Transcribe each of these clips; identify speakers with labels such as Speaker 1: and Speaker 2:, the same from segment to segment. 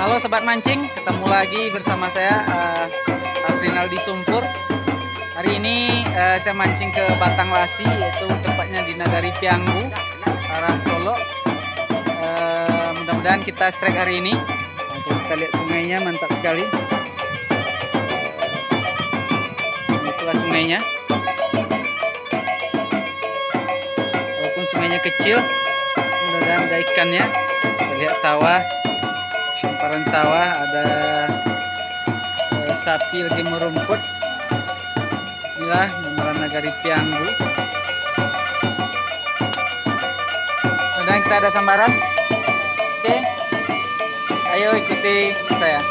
Speaker 1: Halo Sobat Mancing, ketemu lagi bersama saya Rinaldi Sumpur. Hari ini saya mancing ke Batang Lasi, yaitu tepatnya di Nagari Pianggu, arah Solo. Mudah-mudahan kita strike hari ini. Kita lihat sungainya, mantap sekali. Itulah sungainya. Walaupun sungainya kecil, mudah-mudahan ada ikannya. Kita lihat sawah. Hamparan sawah, ada sapi lagi merumput. Inilah Beneran Nagari Pianggu. Dan kita ada sambaran. Oke, ayo ikuti saya.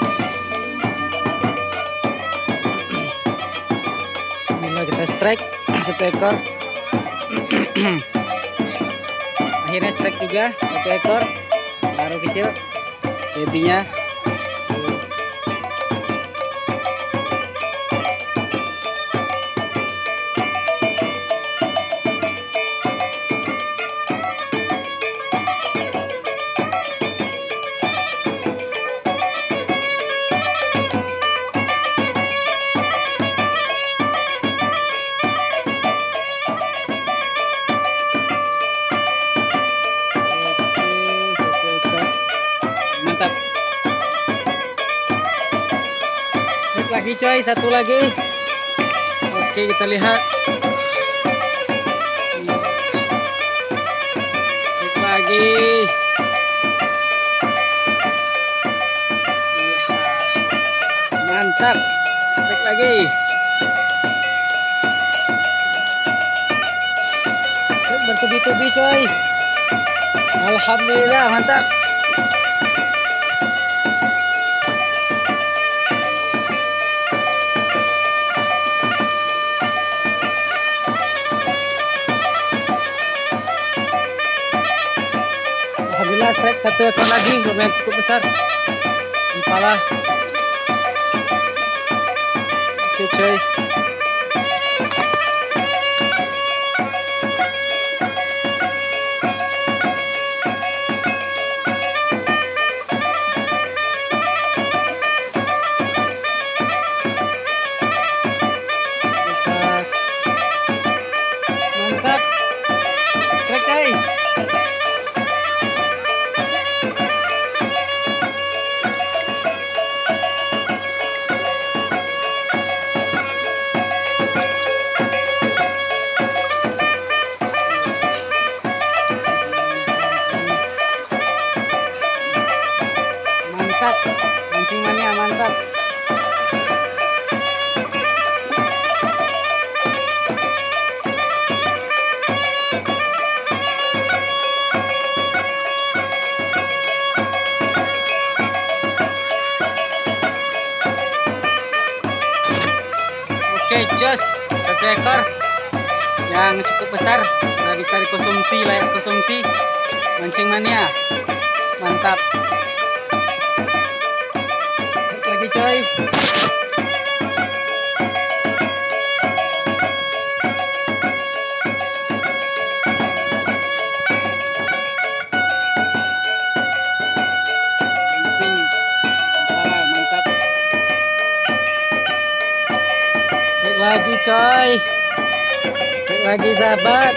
Speaker 1: Inilah kita strike satu ekor. Akhirnya strike juga satu ekor, baru kecil. Babynya lagi coy, satu lagi. Oke, kita lihat. Strike lagi. Mantap. Strike lagi. Bertubi-tubi coy. Alhamdulillah, mantap. Alhamdulillah, strike satu ekor lagi, lumayan cukup besar. Impala. Oke coy. Besar. Mantap. Strike coy. Mantap, mancingannya mantap. Oke, jos satu ekor yang cukup besar, sudah bisa dikonsumsi, layak konsumsi. Mancing mania, mantap. Lagi coy. Mancing impala, mantap. Lagi coy. Lagi sahabat.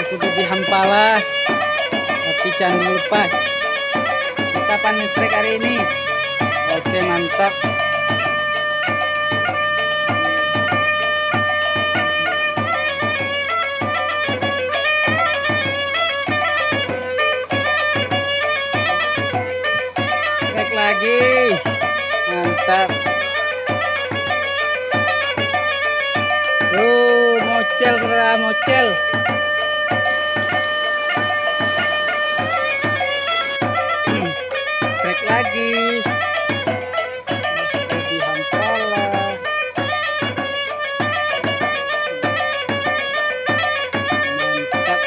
Speaker 1: Aku di hampala, tapi jangan lupa kapan strike hari ini. Oke, mantap. Strike lagi. Mantap. Mocel, saudara, mocel. Strike lagi. Di hampala. Mantap.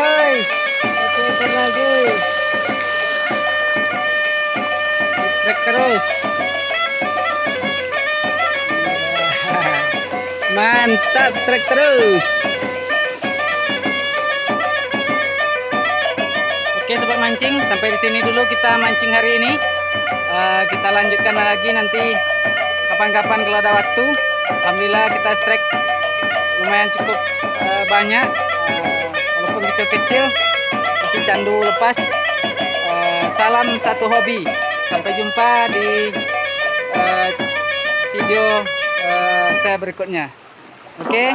Speaker 2: Oi, satu ekor lagi. Strike terus. Mantap, strike terus.
Speaker 1: Oke sobat mancing, sampai di sini dulu kita mancing hari ini. Kita lanjutkan lagi nanti kapan-kapan kalau ada waktu. Alhamdulillah kita strike lumayan cukup banyak, walaupun kecil-kecil tapi candu lepas. Salam satu hobi. Sampai jumpa di video saya berikutnya. Oke.